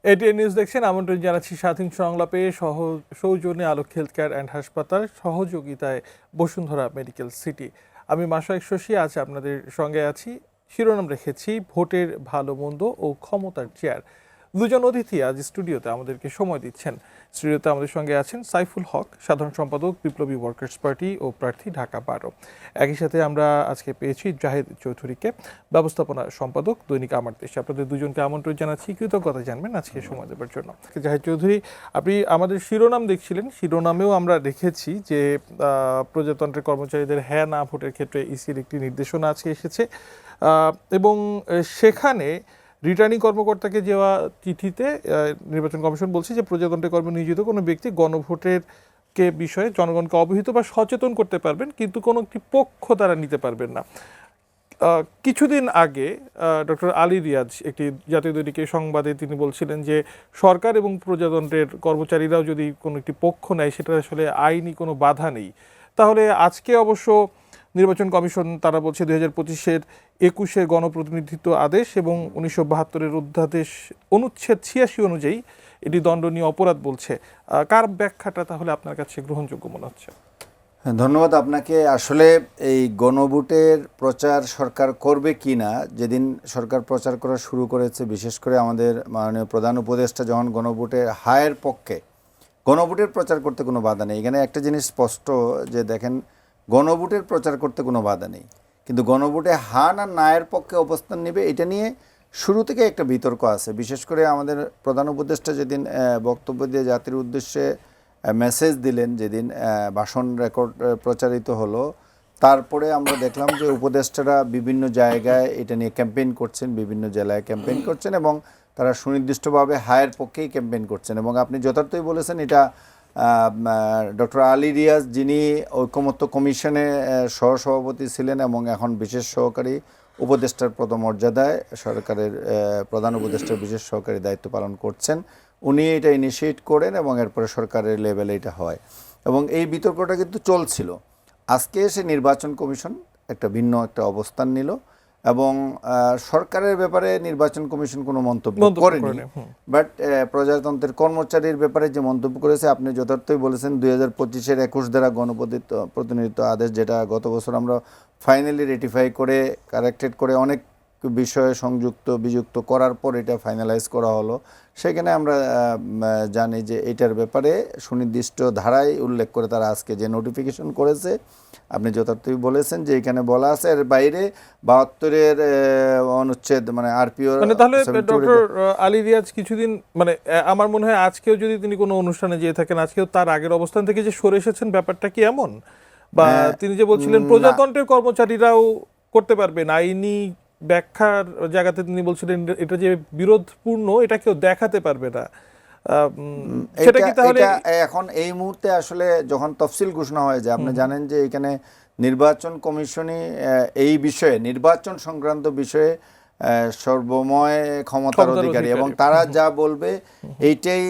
ATN news দেখছেন। আমন্ত্রণ জানাচ্ছি স্বাধীন সংলাপে সৌজন্যে আলোক হেলথ কেয়ার অ্যান্ড হাসপাতাল, সহযোগিতায় বসুন্ধরা মেডিকেল সিটি। আমি মাশরাফি শশী আজ আপনাদের সঙ্গে আছি। শিরোনাম রেখেছি ভোটের ভালো মন্দ ও ক্ষমতার চেয়ার। দুজন অতিথি আজ স্টুডিওতে আমাদেরকে সময় দিচ্ছেন। স্টুডিওতে আমাদের সঙ্গে আছেন সাইফুল হক, সাধারণ সম্পাদক বিপ্লবী ওয়ার্কার্স পার্টি ও প্রার্থী ঢাকা 12। একই সাথে আমরা আজকে পেয়েছি জাহিদ চৌধুরীকে, ব্যবস্থাপনা সম্পাদক দৈনিক আমার দেশ। আপনাদের দুজনকে আমন্ত্রণ জানাচ্ছি, কৃতজ্ঞতা জানবেন আজকে সময় দেওয়ার জন্য। জাহিদ চৌধুরী, আপনি আমাদের শিরোনাম দেখছিলেন, শিরোনামেও আমরা রেখেছি যে প্রজাতন্ত্রের কর্মচারীদের হ্যাঁ না ভোটের ক্ষেত্রে ইসির একটি নির্দেশনা আজকে এসেছে এবং সেখানে রিটার্নিং কর্মকর্তাকে দেওয়া চিঠিতে নির্বাচন কমিশন বলছে যে প্রজাতন্ত্রের কর্মে নিয়োজিত কোনো ব্যক্তি গণভোটের বিষয়ে জনগণকে অবহিত বা সচেতন করতে পারবেন, কিন্তু কোনো একটি পক্ষ তারা নিতে পারবেন না। কিছুদিন আগে ডক্টর আলী রিয়াজ একটি জাতীয় দৈনিকের সংবাদে তিনি বলছিলেন যে সরকার এবং প্রজাতন্ত্রের কর্মচারীরাও যদি কোনো একটি পক্ষ নেয় সেটা আসলে আইনি কোনো বাধা নেই। তাহলে আজকে অবশ্য নির্বাচন কমিশন তারা বলছে 2025-এর 21-এর গণপ্রতিনিধিত্ব আদেশ এবং 1972-এর অধ্যাদেশ অনুচ্ছেদ 86 অনুযায়ী এটি দণ্ডনীয় অপরাধ বলছে। কার ব্যাখ্যাটা তাহলে আপনার কাছে গ্রহণযোগ্য মনে হচ্ছে? ধন্যবাদ আপনাকে। আসলে এই গণভোটের প্রচার সরকার করবে কি না, যেদিন সরকার প্রচার করা শুরু করেছে, বিশেষ করে আমাদের মাননীয় প্রধান উপদেষ্টা যখন গণভোটের হায়ের পক্ষে, গণভোটের প্রচার করতে কোনো বাধা নেই। এখানে একটা জিনিস স্পষ্ট যে দেখেন, গণভোটের প্রচার করতে কোনো বাধা নেই, কিন্তু গণভোটে হা না নায়ের পক্ষে অবস্থান নেবে এটা নিয়ে শুরু থেকে একটা বিতর্ক আছে। বিশেষ করে আমাদের প্রধান উপদেষ্টা যেদিন বক্তব্য দিয়ে জাতির উদ্দেশ্যে মেসেজ দিলেন, যেদিন ভাষণ রেকর্ড প্রচারিত হলো, তারপরে আমরা দেখলাম যে উপদেষ্টারা বিভিন্ন জায়গায় এটা নিয়ে ক্যাম্পেইন করছেন, বিভিন্ন জেলায় ক্যাম্পেইন করছেন এবং তারা সুনির্দিষ্টভাবে হায়ের পক্ষেই ক্যাম্পেইন করছেন। এবং আপনি যথার্থই বলেছেন, এটা ডক্টর আলী রিয়াজ, যিনি ঐকমত্য কমিশনে সহসভাপতি ছিলেন এবং এখন বিশেষ সহকারী উপদেষ্টার পদমর্যাদায় সরকারের প্রধান উপদেষ্টার বিশেষ সহকারী দায়িত্ব পালন করছেন, উনি এটা ইনিশিয়েট করেন এবং এরপরে সরকারের লেভেলে এটা হয় এবং এই বিতর্কটা কিন্তু চলছিল। আজকে এসে নির্বাচন কমিশন একটা ভিন্ন একটা অবস্থান নিল এবং সরকারের ব্যাপারে নির্বাচন কমিশন কোনো মন্তব্য করেনি, বাট প্রজাতন্ত্রের কর্মচারীর ব্যাপারে যে মন্তব্য করেছে, আপনি যথার্থই বলেছেন, 2025-এর 21 দ্বারা গণপ্রতিনিধিত্ব আদেশ, যেটা গত বছর আমরা ফাইনালি রেটিফাই করে কারেক্টেড করে অনেক বিষয়ে সংযুক্ত বিযুক্ত করার পর এটা ফাইনালাইজ করা হলো। সেখানে আমরা জানি যে এটার ব্যাপারে সুনির্দিষ্ট ধারায় উল্লেখ করে তারা আজকে যে নোটিফিকেশন করেছে, আপনি যথার্থই বলেছেন যে এখানে বলা আছে এর বাইরে 72-এর অনুচ্ছেদ মানে আরপিও। তাহলে ডক্টর আলী রিয়াজ কিছুদিন আমার মনে হয় আজকেও যদি তিনি কোনো অনুষ্ঠানে যেয়ে থাকেন, আজকেও তার আগের অবস্থান থেকে যে সরে এসেছেন, ব্যাপারটা কি এমন? বা তিনি যে বলছিলেন প্রজাতন্ত্রের কর্মচারীরাও করতে পারবেন, আইনি ব্যাখ্যার জায়গাতে তিনি বলছিলেন এটা যে বিরোধপূর্ণ এটা কেউ দেখাতে পারবে না, সেটা কি তাহলে এখন এই মুহূর্তে আসলে যখন তফসিল ঘোষণা হয়ে যায়, আপনি জানেন যে এখানে নির্বাচন কমিশনই এই বিষয়ে, নির্বাচন সংক্রান্ত বিষয়ে সর্বময় ক্ষমতার অধিকারী এবং তারা যা বলবে এইটাই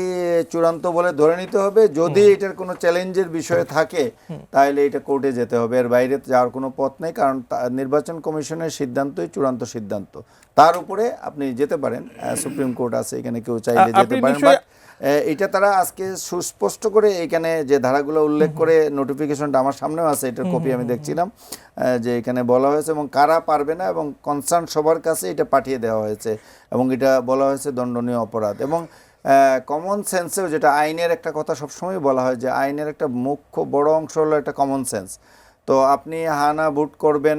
চূড়ান্ত বলে ধরে নিতে হবে। যদি এটার কোনো চ্যালেঞ্জের বিষয় থাকে তাহলে এটা কোর্টে যেতে হবে, এর বাইরে যাওয়ার কোনো পথ নেই, কারণ নির্বাচন কমিশনের সিদ্ধান্তই চূড়ান্ত সিদ্ধান্ত, তার উপরে আপনি যেতে পারেন, সুপ্রিম কোর্ট আছে, এখানে কেউ চাইলে যেতে পারেন। এটা তারা আজকে সুস্পষ্ট করে এখানে যে ধারাগুলো উল্লেখ করে, নোটিফিকেশনটা আমার সামনেও আছে, এটার কপি আমি দেখছিলাম, যে এখানে বলা হয়েছে এবং কারা পারবে না এবং কনসার্ন সবার কাছে এটা পাঠিয়ে দেওয়া হয়েছে এবং এটা বলা হয়েছে দণ্ডনীয় অপরাধ। এবং কমন সেন্সেও, যেটা আইনের একটা কথা সবসময় বলা হয় যে আইনের একটা মুখ্য বড় অংশ হলো একটা কমন সেন্স। তো আপনি হানা ভোট করবেন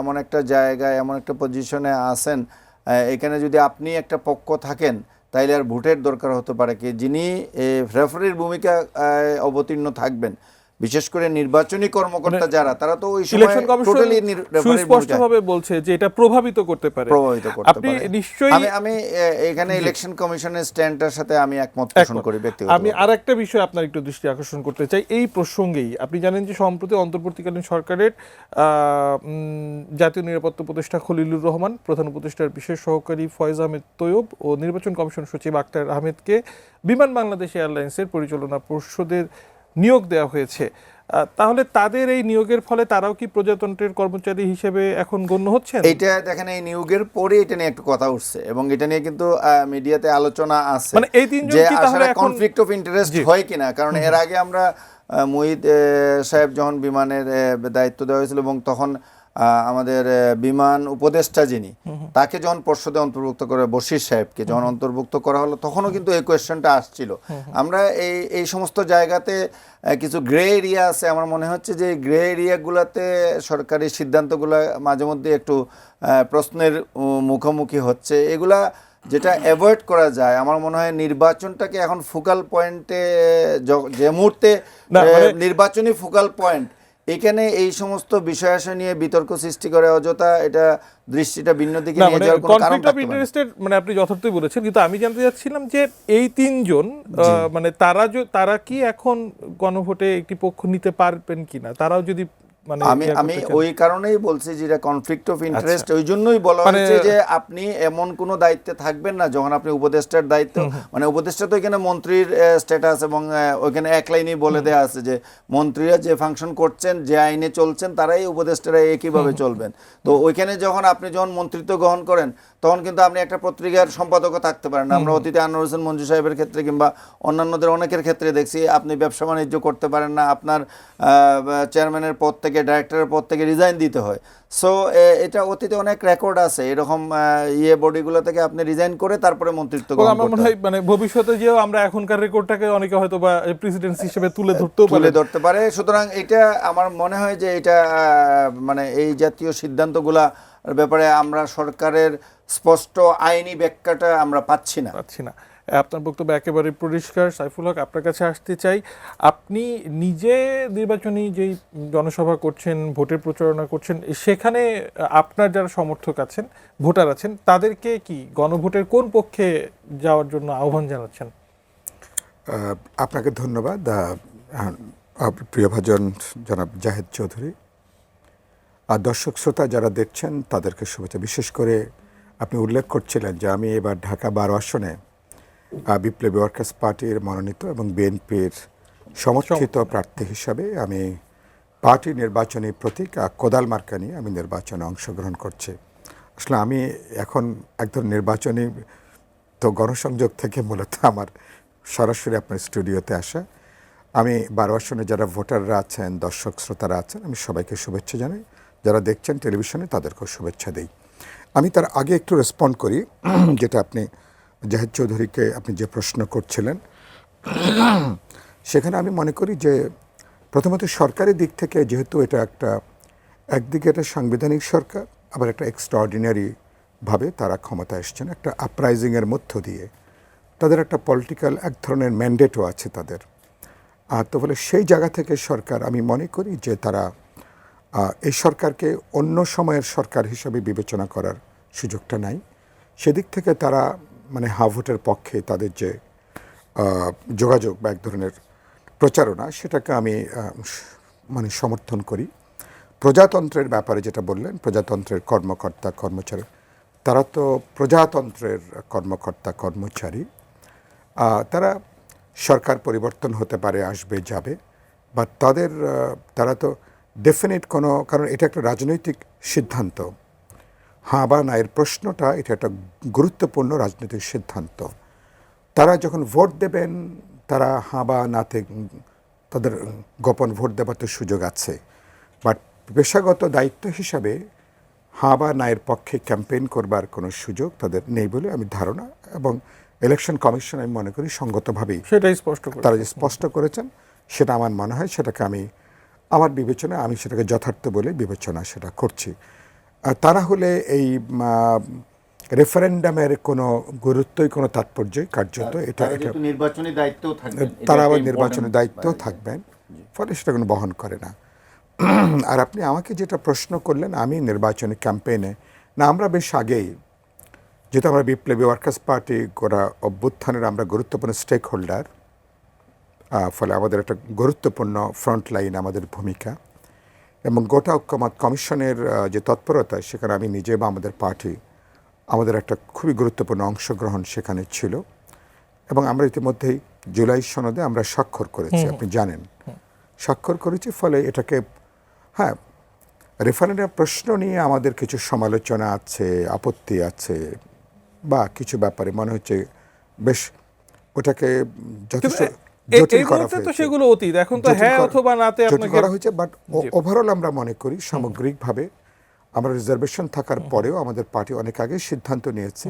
এমন একটা জায়গায়, এমন একটা পজিশনে আছেন, এখানে যদি আপনি একটা পক্ষ থাকেন তাইলে আর ভোটের দরকার হতে পারে কি, যিনি রেফারির ভূমিকা অবতীর্ণ থাকবেন, বিশেষ করে নির্বাচনী কর্মকর্তা যারা, তারা তো ওই সময় টোটালি সুস্পষ্টভাবে বলছে যে এটা প্রভাবিত করতে পারে। আপনি নিশ্চয়ই, আমি এখানে ইলেকশন কমিশনের স্ট্যান্ডের সাথে আমি একমত পোষণ করি ব্যক্তিগত। আমি আরেকটা বিষয় আপনার একটু দৃষ্টি আকর্ষণ করতে চাই এই প্রসঙ্গেই। আপনি জানেন যে সম্প্রতি অন্তর্বর্তীকালীন সরকারের জাতীয় নিরাপত্তা উপদেষ্টা খলিলুর রহমান, প্রধান উপদেষ্টার বিশেষ সহকারী ফয়েজ আহমেদ তৈয়ব ও নির্বাচন কমিশন সচিব আক্তার আহমেদকে বিমান বাংলাদেশ এয়ারলাইন্সের পরিচালনা পর্ষদের নিয়োগ দেওয়া হয়েছে, তাহলে তাদের এই নিয়োগের ফলে তারাও কি প্রজাতন্ত্রের কর্মচারী হিসেবে এখন গণ্য হচ্ছেন? এইটা দেখেন, এই নিয়োগের পরে এটা নিয়ে একটু কথা উঠছে এবং এটা নিয়ে কিন্তু মিডিয়াতে আলোচনা আছে, মানে এই তিনজন যে কি তাহলে আসলে এখন কনফ্লিক্ট অফ ইন্টারেস্ট হয় কিনা। কারণ এর আগে আমরা মুহিত সাহেব যখন বিমানের দায়িত্ব দেওয়া হয়েছিল এবং তখন আমাদের বিমান উপদেষ্টা যিনি, তাকে যখন পর্ষদে অন্তর্ভুক্ত করে বশির সাহেবকে যখন অন্তর্ভুক্ত করা হলো, তখনও কিন্তু এই কোয়েশ্চেনটা আসছিল। আমরা এই সমস্ত জায়গাতে কিছু গ্রে এরিয়া আছে। আমার মনে হচ্ছে যে গ্রে এরিয়াগুলোতে সরকারি সিদ্ধান্তগুলো মাঝে মধ্যে একটু প্রশ্নের মুখোমুখি হচ্ছে। এগুলা যেটা অ্যাভয়েড করা যায়, আমার মনে হয় নির্বাচনটাকে এখন ফোকাল পয়েন্টে, যে মুহূর্তে নির্বাচনী ফোকাল পয়েন্ট, এখানে এই সমস্ত বিষয় আসা নিয়ে বিতর্ক সৃষ্টি করে অযথা এটা দৃষ্টিটা ভিন্ন দিকে নিয়ে যাওয়ার কোনো কারণ কনফ্লিক্ট অফ থাকতে পারে না। ইন্টারেস্টের মানে আপনি যথার্থই বলেছেন, কিন্তু আমি জানতে চাচ্ছিলাম যে এই তিনজন মানে তারা কি এখন গণভোটে একটি পক্ষ নিতে পারবেন কিনা, তারাও যদি মানে আমি ওই কারণেই বলছি যে এটা কনফ্লিক্ট অফ ইন্টারেস্ট। ওই জন্যই বলা হয়েছে যে আপনি এমন কোনো দায়িত্বে থাকবেন না যখন আপনি উপদেষ্টার দায়িত্ব, মানে উপদেষ্টা তো এখানে মন্ত্রীর স্ট্যাটাস, এবং ওইখানে এক লাইনেই বলে দেওয়া আছে যে মন্ত্রীরা যে ফাংশন করছেন, যে আইনে চলছেন, তারাই উপদেষ্টারা একইভাবে চলবেন। তো ওইখানে আপনি যখন মন্ত্রিত্ব গ্রহণ করেন, তখন কিন্তু আপনি একটা পত্রিকার সম্পাদকও থাকতে পারেন না। আমরা অতীতে আনোয়ার হোসেন মঞ্জু সাহেবের ক্ষেত্রে কিংবা অন্যান্যদের অনেকের ক্ষেত্রে দেখছি, আপনি ব্যবসা বাণিজ্য করতে পারেন না, আপনার চেয়ারম্যানের পদ থেকে, ডাইরেক্টরের পদ থেকে রিজাইন দিতে হয়। সো এটা অতীতে অনেক রেকর্ড আছে, এরকম বডিগুলো থেকে আপনি রিজাইন করে তারপরে মন্ত্রিত্ব গ্রহণ আমার মনে হয় মানে ভবিষ্যতে যেও আমরা এখনকার রেকর্ডটাকে অনেকে হয়তো বা প্রেসিডেন্ট হিসেবে তুলে ধরতে পারে। সুতরাং এটা আমার মনে হয় যে এটা মানে এই জাতীয় সিদ্ধান্তগুলা ব্যাপারে আমরা সরকারের স্পষ্ট আইনি ব্যাখ্যাটা আমরা পাচ্ছি না। আপনার বক্তব্য একেবারে পরিষ্কার। সাইফুল হক, আপনার কাছে আসতে চাই। আপনি নিজে নির্বাচনী যেই জনসভা করছেন, ভোটের প্রচারণা করছেন, সেখানে আপনার যারা সমর্থক আছেন, ভোটার আছেন, তাদেরকে কি গণভোটের কোন পক্ষে যাওয়ার জন্য আহ্বান জানাচ্ছেন? আপনাকে ধন্যবাদ। প্রিয়ভাজন জনাব জাহেদ চৌধুরী, আর দর্শক শ্রোতা যারা দেখছেন তাদেরকে শুভেচ্ছা। বিশেষ করে আপনি উল্লেখ করছিলেন যে আমি এবার ঢাকা 12 আসনে বিপ্লবী ওয়ার্কার্স পার্টির মনোনীত এবং বিএনপির সমর্থিত প্রার্থী হিসাবে আমি পার্টি নির্বাচনী প্রতীক কোদাল মার্কা নিয়ে আমি নির্বাচনে অংশগ্রহণ করছি। আসলে আমি এখন একদম নির্বাচনী তো গণসংযোগ থেকে মূলত আমার সরাসরি আপনার স্টুডিওতে আসা। আমি 12 আসনে যারা ভোটাররা আছেন, দর্শক শ্রোতারা আছেন, আমি সবাইকে শুভেচ্ছা জানাই। যারা দেখছেন টেলিভিশনে তাদেরকেও শুভেচ্ছা দিই। আমি তার আগে একটু রেসপন্ড করি, যেটা আপনি জাহেদ চৌধুরীকে আপনি যে প্রশ্ন করছিলেন, সেখানে আমি মনে করি যে প্রথমত সরকারি দিক থেকে, যেহেতু এটা একদিকে এটা সাংবিধানিক সরকার, আবার একটা এক্সট্রাঅর্ডিনারিভাবে তারা ক্ষমতা এসছেন, একটা আপরাইজিংয়ের মধ্য দিয়ে তাদের একটা পলিটিক্যাল এক ধরনের ম্যান্ডেটও আছে তাদের। আর তো বলে সেই জায়গা থেকে সরকার, আমি মনে করি যে তারা এই সরকারকে অন্য সময়ের সরকার হিসাবে বিবেচনা করার সুযোগটা নাই। সেদিক থেকে তারা মানে ভোটের পক্ষে তাদের যে যোগাযোগ বা এক ধরনের প্রচারণা, সেটাকে আমি মানে সমর্থন করি। প্রজাতন্ত্রের ব্যাপারে যেটা বললেন, প্রজাতন্ত্রের কর্মকর্তা কর্মচারী, তারা তো প্রজাতন্ত্রের কর্মকর্তা কর্মচারী, তারা সরকার পরিবর্তন হতে পারে, আসবে যাবে, বা তারা তো ডেফিনেট কোনো, কারণ এটা একটা রাজনৈতিক সিদ্ধান্ত। হ্যাঁ বা না এর প্রশ্নটা, এটা একটা গুরুত্বপূর্ণ রাজনৈতিক সিদ্ধান্ত। তারা যখন ভোট দেবেন, তারা হ্যাঁ বা নাতে তাদের গোপন ভোট দেবার তো সুযোগ আছে, বাট পেশাগত দায়িত্ব হিসাবে হ্যাঁ বা না এর পক্ষে ক্যাম্পেইন করবার কোনো সুযোগ তাদের নেই বলে আমি ধারণা। এবং ইলেকশন কমিশন আমি মনে করি সঙ্গতভাবেই সেটাই তারা যে স্পষ্ট করেছেন, সেটা আমার মনে হয় সেটাকে আমার বিবেচনা, আমি সেটাকে যথার্থ বলে বিবেচনা সেটা করছি। তারা হলে এই রেফারেন্ডামের কোনো গুরুত্বই, কোনো তাৎপর্যই কার্যত এটা নির্বাচনী দায়িত্ব থাকবেন, তারা আবার নির্বাচনী দায়িত্ব থাকবেন, ফলে সেটা কোনো বহন করে না। আর আপনি আমাকে যেটা প্রশ্ন করলেন, আমি নির্বাচনী ক্যাম্পেইনে না, আমরা বেশ আগেই, যেহেতু আমরা বিপ্লবী ওয়ার্কার্স পার্টি করা অভ্যুত্থানের আমরা গুরুত্বপূর্ণ স্টেক হোল্ডার, ফলে আমাদের একটা গুরুত্বপূর্ণ ফ্রন্ট লাইন আমাদের ভূমিকা, এবং গোটা ঐক্যমত কমিশনের যে তৎপরতা, সেখানে আমি নিজে বা আমাদের পার্টি, আমাদের একটা খুবই গুরুত্বপূর্ণ অংশগ্রহণ সেখানে ছিল। এবং আমরা ইতিমধ্যেই জুলাই সনদে আমরা স্বাক্ষর করেছি, আপনি জানেন। স্বাক্ষর করেছি। ফলে এটাকে হ্যাঁ, রেফারেন্ডাম প্রশ্ন নিয়ে আমাদের কিছু সমালোচনা আছে, আপত্তি আছে, বা কিছু ব্যাপারে মনে হচ্ছে বেশ ওটাকে যথেষ্ট জটিল এই করা মুহূর্তে তো হয়েছে। সেগুলো অতীত, এখন তো জটিল হ্যাঁ করা- অথবা নাতে জটিল আপনাকে করা হয়েছে, বাট জি। ওভারঅল আমরা মনে করি সামগ্রিকভাবে আমরা রিজার্ভেশন থাকার পরেও আমাদের পার্টি অনেক আগে সিদ্ধান্ত নিয়েছে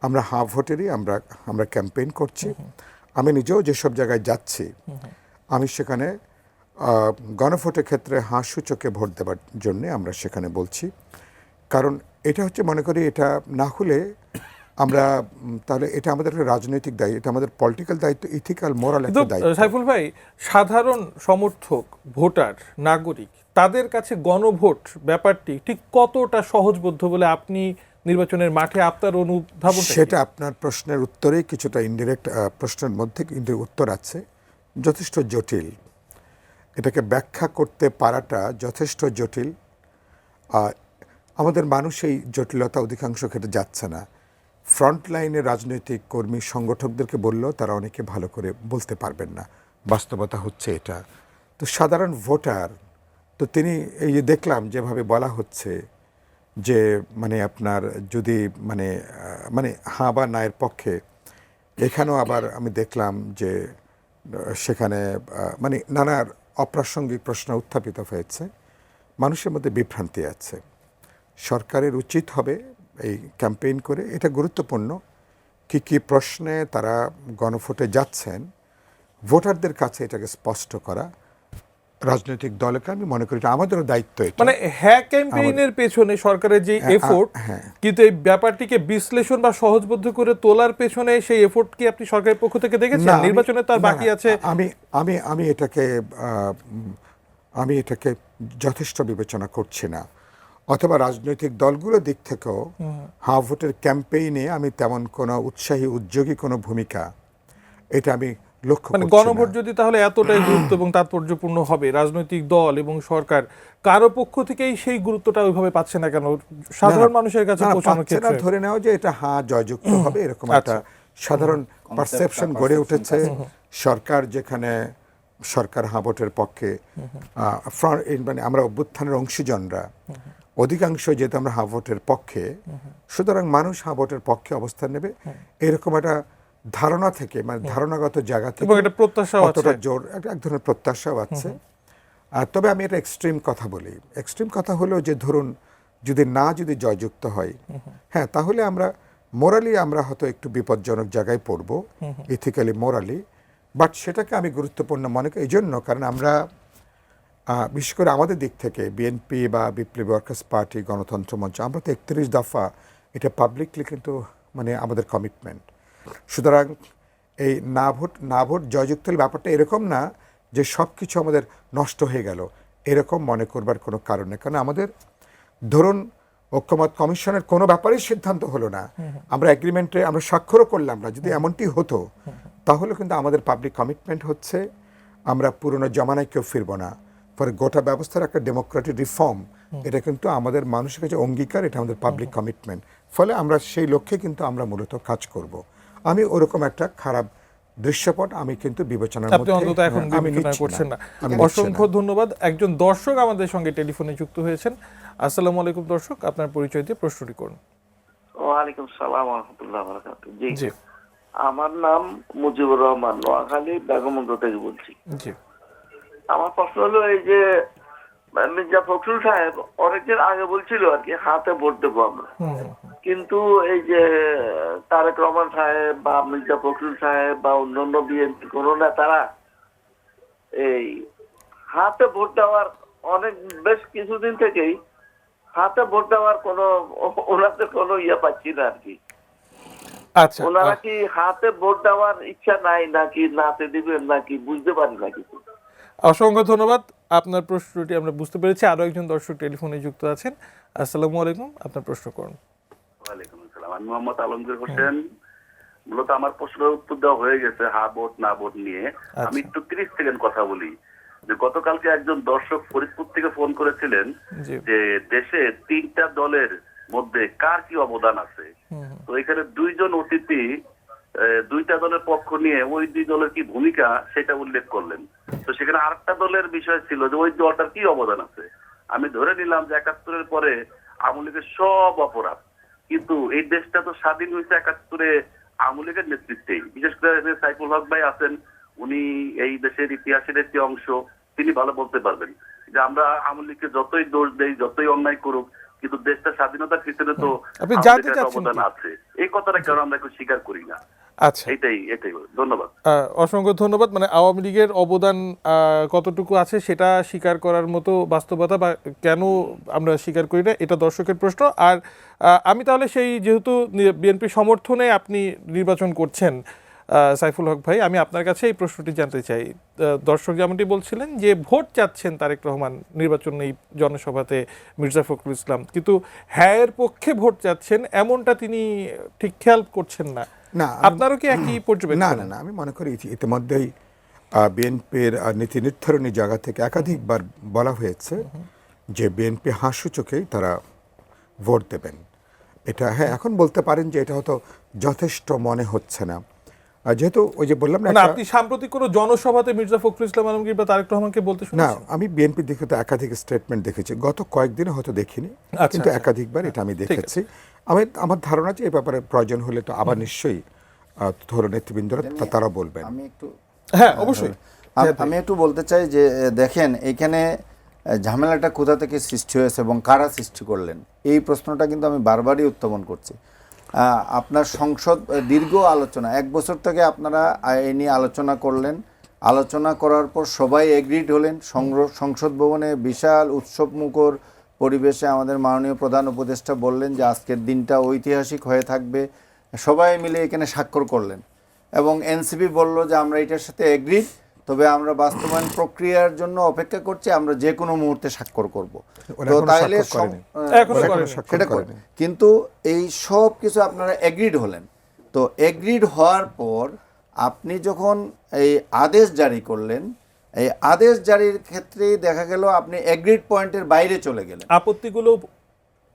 আমরা হাফ ভোটেরই আমরা ক্যাম্পেইন করছি। আমি নিজেও যেসব জায়গায় যাচ্ছি আমি সেখানে গণভোটের ক্ষেত্রে হাঁ সূচকে ভোট দেওয়ার জন্য আমরা সেখানে বলছি। কারণ এটা হচ্ছে মনে করি এটা না হলে আমরা তাহলে এটা আমাদের একটা রাজনৈতিক দায়িত্ব, এটা আমাদের পলিটিক্যাল দায়িত্ব, ইথিক্যাল মোরাল কিন্তু একটা দায়িত্ব। সাইফুল ভাই, সাধারণ সমর্থক, ভোটার, নাগরিক, তাদের কাছে গণভোট ব্যাপারটি ঠিক কতটা সহজবোধ্য বলে আপনি নির্বাচনের মাঠে আপনার অনুধাবন? সেটা আপনার প্রশ্নের উত্তরেই কিছুটা ইনডিরেক্ট প্রশ্নের মধ্যে কিন্তু উত্তর আছে, যথেষ্ট জটিল। এটাকে ব্যাখ্যা করতে পারাটা যথেষ্ট জটিল। আমাদের মানুষ এই জটিলতা অধিকাংশ ক্ষেত্রে যাচ্ছে না। ফ্রন্ট লাইনে রাজনৈতিক কর্মী সংগঠকদেরকে বললেও তারা অনেকে ভালো করে বলতে পারবেন না, বাস্তবতা হচ্ছে এটা। তো সাধারণ ভোটার তো তিনি এই যে দেখলাম যেভাবে বলা হচ্ছে যে মানে আপনার যদি মানে হাঁ বা নায়ের পক্ষে, এখানেও আবার আমি দেখলাম যে সেখানে মানে নানা অপ্রাসঙ্গিক প্রশ্ন উত্থাপিত হয়েছে। মানুষের মধ্যে বিভ্রান্তি আছে। সরকারের উচিত হবে এই ক্যাম্পেইন করে, এটা গুরুত্বপূর্ণ, কি প্রশ্নে তারা গণভোটে যাচ্ছেন ভোটারদের কাছে এটাকে স্পষ্ট করা। রাজনৈতিক দলকে আমি মনে করি এটা আমাদেরও দায়িত্ব। এটা মানে হ্যাঁ ক্যাম্পেইনের পেছনে সরকারের যে এফোর্ট, কিন্তু এই ব্যাপারটিকে বিশ্লেষণ বা সহজবোধ্য করে তোলার পেছনে সেই এফোর্ট কি আপনি সরকারের পক্ষ থেকে দেখেছেন? নির্বাচনে তার বাকি আছে। আমি এটাকে যথেষ্ট বিবেচনা করছি না, অথবা রাজনৈতিক দলগুলোর দিক থেকেও হাঁ ভোটের ক্যাম্পেইনে আমি তেমন কোনো উৎসাহী উদ্যোগী কোনো ভূমিকা এটা আমি লক্ষ্য মানে করছি না। গণভোট যদি তাহলে এতটাই গুরুত্ব এবং তাৎপর্যপূর্ণ হবে, রাজনৈতিক দল এবং সরকার কারো পক্ষ থেকেই সেই গুরুত্বটা ওইভাবে পাচ্ছে না কেন সাধারণ মানুষের কাছে পৌঁছানোর পাচ্ছে না ক্ষেত্রে? ধরে নেওয়া যে এটা হাঁ জয়যুক্ত হবে এরকম একটা সাধারণ পারসেপশন গড়ে উঠেছে। সরকার যেখানে সরকার হাঁ ভোটের পক্ষে, মানে আমরা অভ্যুত্থানের অংশীজনরা অধিকাংশ যেহেতু আমরা হাঁ ভোটের পক্ষে, সুতরাং মানুষ হাঁ ভোটের পক্ষে অবস্থান নেবে এরকম একটা ধারণা থেকে, মানে ধারণাগত জায়গা থেকে এবং এটা প্রত্যাশাও আছে। কতটা জোর এক ধরনের প্রত্যাশাও আছে। তবে আমি এটা এক্সট্রিম কথা বলি। এক্সট্রিম কথা হলো যে ধরুন যদি জয়যুক্ত হয়, হ্যাঁ, তাহলে আমরা মোরালি আমরা হয়তো একটু বিপজ্জনক জায়গায় পড়বো, ইথিক্যালি মোরালি। বাট সেটাকে আমি গুরুত্বপূর্ণ মনে করি এই জন্য, কারণ আমরা বিশেষ করে আমাদের দিক থেকে বিএনপি বা বিপ্লবী ওয়ার্কার্স পার্টি, গণতন্ত্র মঞ্চ, আমরা তো 31 দফা এটা পাবলিকলি কিন্তু মানে আমাদের কমিটমেন্ট। সুতরাং এই না ভোট জয়যুক্ত হলে ব্যাপারটা এরকম না যে সব কিছু আমাদের নষ্ট হয়ে গেল, এরকম মনে করবার কোনো কারণ নেই। কারণ আমাদের ধরুন ঐক্যমত কমিশনের কোনো ব্যাপারেই সিদ্ধান্ত হলো না, আমরা এগ্রিমেন্টে আমরা স্বাক্ষরও করলাম না, যদি এমনটি হতো তাহলে কিন্তু আমাদের পাবলিক কমিটমেন্ট হচ্ছে আমরা পুরনো জমানায় কেউ ফিরবো না। ফলে গোটা ব্যবস্থার একটা ডেমোক্রেটিক রিফর্ম, এটা কিন্তু আমাদের মানুষের কাছে অঙ্গীকার, এটা আমাদের পাবলিক কমিটমেন্ট। ফলে আমরা সেই লক্ষ্যে কিন্তু আমরা মূলত কাজ করব। আমি ওরকম একটা খারাপ দৃশ্যপট আমি কিন্তু বিবেচনার আপনি অন্তত এখন বিবেচনা করছেন না। অসংখ্য ধন্যবাদ। একজন দর্শক আমাদের সঙ্গে টেলিফোনে যুক্ত হয়েছেন। আসসালামু আলাইকুম দর্শক, আপনার পরিচয় দিয়ে প্রশ্নটি করুন। ওয়ালাইকুম সালাম ওয়া রাহমাতুল্লাহি ওয়া বারাকাতুহু। জি, আমার নাম মুজিবুর রহমান, নোয়াখালী বেগমগঞ্জ থেকে বলছি। জি, আমার প্রশ্ন হলো এই যে মির্জা ফখরুল সাহেব অনেকদিন আগে বলছিল আর কি হাতে ভোট দেবো আমরা, কিন্তু এই যে তারেক রহমান সাহেব বা মির্জা ফখরুল সাহেব বা অন্যান্য বিএনপি কোন নেতারা এই হাতে ভোট দেওয়ার বেশ কিছুদিন থেকেই হাতে ভোট দেওয়ার ওনাদের কোনো পাচ্ছি না আর কি। আচ্ছা, ওনারা কি হাতে ভোট দেওয়ার ইচ্ছা নাই নাকি নাতে দিবেন নাকি বুঝতে পারি না কিছু। অসংখ্য ধন্যবাদ। আপনার প্রশ্নটি আমরা বুঝতে পেরেছি। আরো একজন দর্শক টেলিফোনে যুক্ত আছেন। আসসালামু আলাইকুম, আপনার প্রশ্ন করুন। ওয়ালাইকুম আসসালাম, আমি মোহাম্মদ আলমগীর হোসেন। মূলত আমার প্রশ্নের উত্তর দেওয়া হয়ে গেছে হা ভোট না ভোট নিয়ে। আমি একটু 30 সেকেন্ড কথা বলি। যে গতকালকে একজন দর্শক ফরিদপুর থেকে ফোন করেছিলেন যে দেশে 3টা দলের মধ্যে কার কি অবদান আছে। তো এখানে 2জন অতিথি দুইটা দলের পক্ষ নিয়ে ওই দুই দলের কি ভূমিকা সেটা উল্লেখ করলেন। তো সেখানে আরেকটা দলের বিষয় ছিল যে ওই দলটার কি অবদান আছে। আমি ধরে নিলাম যে ৭১-এর পরে আওয়ামী লীগের সব অপরাধ, কিন্তু এই দেশটা তো স্বাধীন হয়েছে ৭১-এ আওয়ামী লীগের নেতৃত্বেই। বিশেষ করে সাইফুল হক ভাই আছেন, উনি এই দেশের ইতিহাসের একটি অংশ, তিনি ভালো বলতে পারবেন যে আমরা আওয়ামী লীগকে যতই দোষ দেই, যতই অন্যায় করুক, কিন্তু দেশটা স্বাধীনতার ভিতরে তো আপনি আওয়ামী জানতে লীগের চাচ্ছেন অবদান কি? আছে। এই কথাটা কেন আমরা একটু স্বীকার করি না? আচ্ছা, এটাই ধন্যবাদ। অসংখ্য ধন্যবাদ। মানে আওয়ামী লীগের অবদান কতটুকু আছে সেটা স্বীকার করার মতো বাস্তবতা বা কেন আমরা স্বীকার করি না, এটা দর্শকের প্রশ্ন। আর আমি তাহলে সেই, যেহেতু বিএনপি সমর্থনে আপনি নির্বাচন করছেন সাইফুল হক ভাই, আমি আপনার কাছে এই প্রশ্নটি জানতে চাই। দর্শক যেমনটি বলছিলেন যে ভোট চাচ্ছেন তারেক রহমান নির্বাচন এই জনসভাতে মির্জা ফখরুল ইসলাম, কিন্তু হ্যাঁয়ের পক্ষে ভোট চাচ্ছেন এমনটা তিনি ঠিক খেয়াল করছেন না। না, আপনারও কি একই পর্যবেক্ষণ? না না না, আমি মনে করি ইতিমধ্যেই বিএনপির নীতি নির্ধারণী জায়গা থেকে একাধিকবার বলা হয়েছে যে বিএনপি হাস্যচোখেই তারা ভোট দেবেন। এটা হ্যাঁ, এখন বলতে পারেন যে এটা হয়তো যথেষ্ট মনে হচ্ছে না, যেহেতু ওই যে বললাম না, না, আপনি সাম্প্রতিক কোনো জনসভাতে মির্জা ফখরুল ইসলাম আলমগীর বা তারেক রহমানকে বলতে না, শুনেছেন? আমি বিএনপি দিকে তো একাধিক স্টেটমেন্ট দেখেছি, গত কয়েকদিনে হয়তো দেখিনি, কিন্তু একাধিকবার এটা আমি দেখেছি। আমার ধারণা যে এই ব্যাপারে প্রয়োজন হলে তো আবার নিশ্চয়ই ধরো নেতৃবৃন্দরা তারা বলবেন। আমি একটু হ্যাঁ, অবশ্যই। আমি একটু বলতে চাই যে দেখেন এখানে ঝামেলাটা কোথা থেকে সৃষ্টি হয়েছে এবং কারা সৃষ্টি করলেন, এই প্রশ্নটা কিন্তু আমি বারবারই উত্থাপন করছি। আপনার সংসদ দীর্ঘ আলোচনা, 1 বছর থেকে আপনারা এই নিয়ে আলোচনা করলেন, আলোচনা করার পর সবাই এগ্রিড হলেন। সংসদ ভবনে বিশাল উৎসবমুখর পরিবেশে আমাদের মাননীয় প্রধান উপদেষ্টা বললেন যে আজকের দিনটা ঐতিহাসিক হয়ে থাকবে, সবাই মিলে এখানে স্বাক্ষর করলেন এবং এনসিপি বলল যে আমরা এটার সাথে এগ্রিড, তবে আমরা বাস্তবায়ন প্রক্রিয়ার জন্য অপেক্ষা করছি, আমরা যে কোনো মুহূর্তে স্বাক্ষর করব। তো তাইলে সেটা করে, কিন্তু এই সব কিছু আপনারা এগ্রিড হলেন। তো এগ্রিড হওয়ার পর আপনি যখন এই আদেশ জারি করলেন, এই আদেশ জারির ক্ষেত্রে দেখা গেল আপনি এগ্রিড পয়েন্টের বাইরে চলে গেলেন, আপত্তিগুলো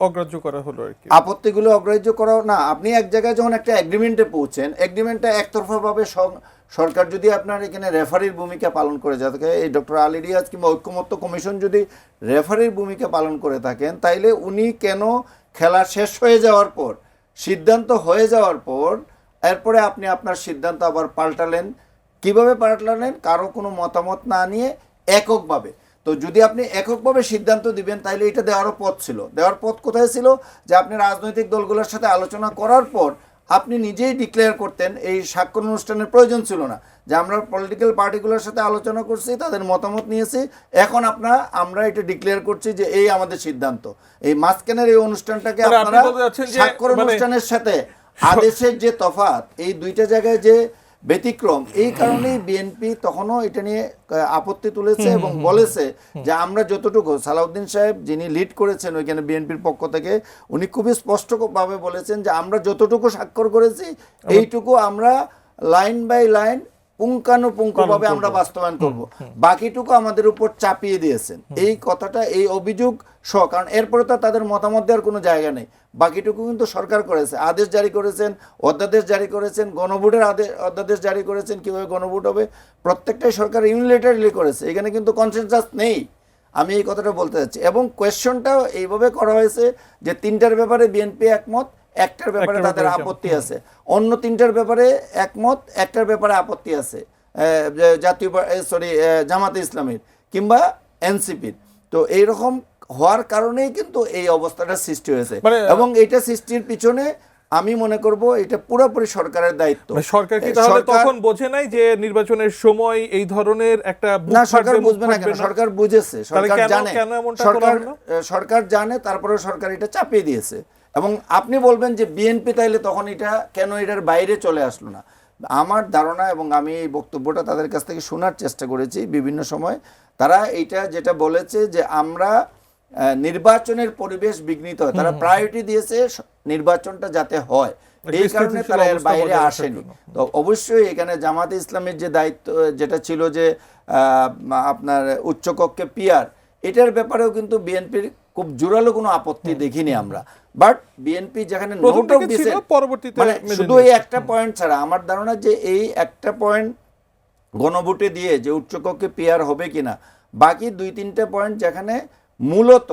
অগ্রাহ্য করা হলো আর কি। আপত্তিগুলো অগ্রাহ্য করা না, আপনি এক জায়গায় যখন একটা এগ্রিমেন্টে পৌঁছেন, এগ্রিমেন্টটা একতরফাভাবে সরকার যদি আপনার এখানে রেফারির ভূমিকা পালন করে থাকে, এই ডক্টর আলী রিয়াজ কিংবা ঐক্যমত্য কমিশন যদি রেফারির ভূমিকা পালন করে থাকেন, তাইলে উনি কেন খেলা শেষ হয়ে যাওয়ার পর, সিদ্ধান্ত হয়ে যাওয়ার পর এরপরে আপনি আপনার সিদ্ধান্ত আবার পাল্টালেন? কিভাবে পাল্টালেন? কারো কোনো মতামত না নিয়ে এককভাবে। তো যদি আপনি এককভাবে সিদ্ধান্ত দিবেন তাহলে এটা দেওয়ারও পথ ছিল। দেওয়ার পথ কোথায় ছিল? যে আপনি রাজনৈতিক দলগুলোর সাথে আলোচনা করার পর আপনি নিজেই ডিক্লেয়ার করতেন, এই স্বাক্ষর অনুষ্ঠানের প্রয়োজন ছিল না, যে আমরা পলিটিক্যাল পার্টিগুলোর সাথে আলোচনা করছি, তাদের মতামত নিয়েছি, এখন আমরা এটা ডিক্লেয়ার করছি যে এই আমাদের সিদ্ধান্ত। এই মাঝখানের এই অনুষ্ঠানটাকে আপনারা স্বাক্ষর অনুষ্ঠানের সাথে আদেশের যে তফাৎ, এই দুইটা জায়গায় যে ব্যতিক্রম, এই কারণেই বিএনপি তখনও এটা নিয়ে আপত্তি তুলেছে এবং বলেছে যে আমরা যতটুকু, সালাউদ্দিন সাহেব যিনি লিড করেছেন ওইখানে বিএনপির পক্ষ থেকে, উনি খুবই স্পষ্টভাবে বলেছেন যে আমরা যতটুকু স্বাক্ষর করেছি এইটুকু আমরা লাইন বাই লাইন পুঙ্খানুপুঙ্খভাবে আমরা বাস্তবায়ন করব, বাকিটুকু আমাদের উপর চাপিয়ে দিয়েছেন। এই কথাটা, এই অভিযোগ সহ, কারণ এরপরে তো তাদের মতামত দেওয়ার কোনো জায়গা নেই, বাকিটুকু কিন্তু সরকার করেছে। আদেশ জারি করেছেন, অধ্যাদেশ জারি করেছেন, গণভোটের অধ্যাদেশ জারি করেছেন, কীভাবে গণভোট হবে প্রত্যেকটাই সরকার ইউনিলেটারিলি করেছে, এখানে কিন্তু কনসেনসাস নেই। আমি এই কথাটা বলতে চাচ্ছি। এবং কোয়েশ্চনটাও এইভাবে করা হয়েছে যে 3টার ব্যাপারে বিএনপি একমত, 1টার ব্যাপারে তাদের আপত্তি আছে, অন্য 3টার ব্যাপারে একমত, 1টার ব্যাপারে আপত্তি আছে জামাতে ইসলামীর কিংবা এনসিপির। তো এইরকম হওয়ার কারণেই কিন্তু এই অবস্থাটা সৃষ্টি হয়েছে এবং এইটা সৃষ্টির পিছনে আমি মনে করব এটা পুরোপুরি সরকারের দায়িত্ব। সরকার কি তাহলে তখন বোঝে নাই যে নির্বাচনের সময় এই ধরনের একটা? না, সরকার বুঝবে না কেন? সরকার বুঝেছে, সরকার জানে, সরকার জানে, তারপরে সরকার এটা চাপিয়ে দিয়েছে। এবং আপনি বলবেন যে বিএনপি তাইলে তখন এটা কেন এটার বাইরে চলে আসলো না? আমার ধারণা, এবং আমি এই বক্তব্যটা তাদের কাছ থেকে শোনার চেষ্টা করেছি বিভিন্ন সময়, তারা এইটা যেটা বলেছে যে আমরা নির্বাচনের পরিবেশ বিঘ্নিত হয়, তারা প্রায়োরিটি দিয়েছে নির্বাচনটা যাতে হয়, এই কারণে তারা এর বাইরে আসেনি। তো অবশ্যই এখানে জামাতে ইসলামের যে দায়িত্ব যেটা ছিল যে আপনার উচ্চকক্ষে পিআর, এটার ব্যাপারেও কিন্তু বিএনপির খুব জোরালো কোনো আপত্তি দেখিনি আমরা। বাট বিএনপি যেখানে প্রথম নোট অফ থেকে দিছে, ছিল, পরবর্তীতে মানে মেনে শুধু এই নিয়েছে। একটা পয়েন্ট ছাড়া আমার ধারণা যে এই একটা পয়েন্ট গণভোটে দিয়ে যে উচ্চকক্ষে পিয়ার হবে কিনা, বাকি 2-3টা পয়েন্ট যেখানে মূলত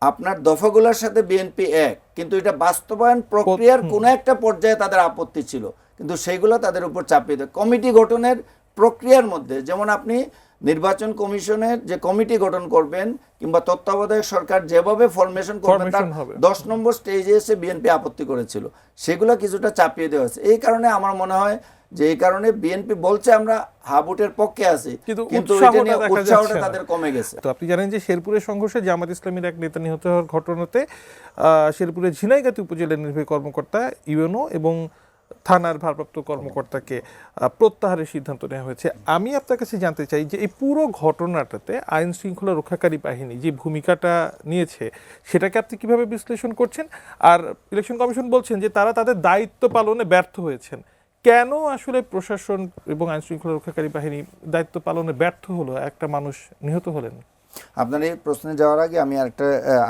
আপনার দফাগুলোর সাথে বিএনপি এক, কিন্তু এটা বাস্তবায়ন প্রক্রিয়ার কোনো একটা পর্যায়ে তাদের আপত্তি ছিল, কিন্তু সেইগুলো তাদের উপর চাপিয়ে দেয়। কমিটি গঠনের প্রক্রিয়ার মধ্যে যেমন আপনি নির্বাচন কমিশনের যে কমিটি গঠন করবেন কিংবা তত্ত্বাবধায়ক সরকার যেভাবে ফরমেশন করবেন তার Formation হবে। 10 নম্বর স্টেজে এসে বিএনপি আপত্তি করেছিল, সেগুলো কিছুটা চাপিয়ে দেওয়া হয়েছে। এই কারণে আমার মনে হয় যে এই কারণে বিএনপি বলছে আমরা হাবুটের পক্ষে আছি, কিন্তু এটা নিয়ে উৎসাহটা তাদের কমে গেছে। তো আপনি জানেন যে শেরপুরের সংঘর্ষে জামাত ইসলামীর এক নেতা নিহত হওয়ার ঘটনাতে শেরপুরের ঝিনাইগাতি উপজেলার নির্বাহী কর্মকর্তা ইউএনও এবং থানার ভারপ্রাপ্ত কর্মকর্তাকে প্রত্যাহারের সিদ্ধান্ত নেওয়া হয়েছে। আমি আপনার কাছে জানতে চাই যে এই পুরো ঘটনাটাতে আইন শৃঙ্খলা রক্ষাকারী বাহিনী যে ভূমিকাটা নিয়েছে সেটাকে আপনি কিভাবে বিশ্লেষণ করছেন? আর ইলেকশন কমিশন বলছেন যে তারা তাদের দায়িত্ব পালনে ব্যর্থ হয়েছেন। কেন আসলে প্রশাসন এবং আইন শৃঙ্খলা রক্ষাকারী বাহিনী দায়িত্ব পালনে ব্যর্থ হলো, একটা মানুষ নিহত হলেন? আপনার এই প্রশ্নে যাওয়ার আগে আমি আরেকটা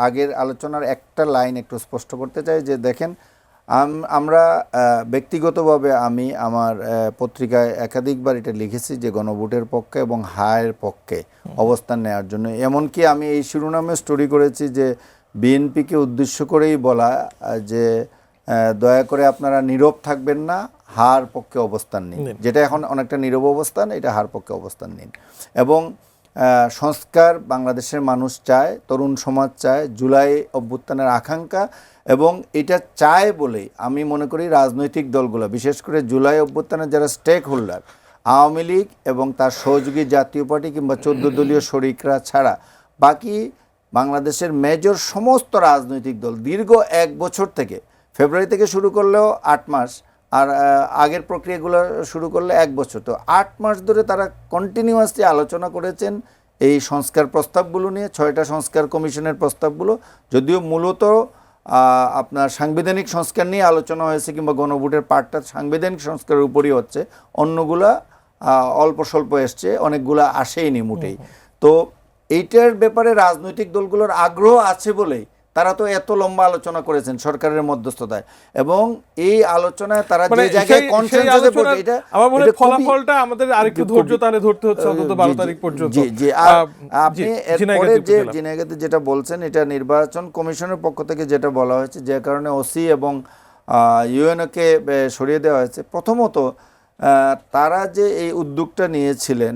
আগের আলোচনার একটা লাইন একটু স্পষ্ট করতে চাই যে দেখেন, আমরা ব্যক্তিগতভাবে আমি আমার পত্রিকায় একাধিকবার এটা লিখেছি যে গণভোটের পক্ষে এবং হায়ের পক্ষে অবস্থান নেওয়ার জন্য। এমনকি আমি এই শিরোনামে স্টোরি করেছি যে বিএনপিকে উদ্দেশ্য করেই বলা যে দয়া করে আপনারা নীরব থাকবেন না, হার পক্ষে অবস্থান নিন, যেটা এখন অনেকটা নীরব অবস্থান, এটা হার পক্ষে অবস্থান নিন। এবং সংস্কার বাংলাদেশের মানুষ চায়, তরুণ সমাজ চায়, জুলাই অভ্যুত্থানের আকাঙ্ক্ষা, এবং এটা চায় বলেই আমি মনে করি রাজনৈতিক দলগুলো, বিশেষ করে জুলাই অভ্যুত্থানের যারা স্টেক হোল্ডার, আওয়ামী লীগ এবং তার সহযোগী জাতীয় পার্টি কিংবা 14 দলীয় শরিকরা ছাড়া বাকি বাংলাদেশের মেজর সমস্ত রাজনৈতিক দল দীর্ঘ 1 বছর থেকে, ফেব্রুয়ারি থেকে শুরু করলেও 8 মাস, আর আগের প্রক্রিয়াগুলো শুরু করলে 1 বছর, তো 8 মাস ধরে তারা কন্টিনিউয়াসলি আলোচনা করেছেন এই সংস্কার প্রস্তাবগুলো নিয়ে, 6টা সংস্কার কমিশনের প্রস্তাবগুলো। যদিও মূলত আপনার সাংবিধানিক সংস্কার নিয়ে আলোচনা হয়েছে কিংবা গণভোটের পার্টটা সাংবিধানিক সংস্কারের উপরই হচ্ছে, অন্যগুলা অল্প স্বল্প এসছে, অনেকগুলা আসেইনি মোটেই। তো এইটার ব্যাপারে রাজনৈতিক দলগুলোর আগ্রহ আছে বলেই তারা তো এত লম্বা আলোচনা করেছেন সরকারের মধ্যস্থতায়, এবং এই আলোচনায় তারা যে জায়গায় কনসেনসাসে পৌঁছে, এটা আমার মনে হয় ফলাফলটা আমাদের আরেকটু ধৈর্য তাহলে ধরতে হচ্ছে অন্তত 12 তারিখ পর্যন্ত। জি জি। আর আপনি এরপরে যে ঝিনাইগাতি যেটা বলছেন, এটা নির্বাচন কমিশনের পক্ষ থেকে যেটা বলা হয়েছে, যে কারণে ওসি এবং ইউএনওকে সরিয়ে দেওয়া হয়েছে। প্রথমত তারা যে এই উদ্যোগটা নিয়েছিলেন,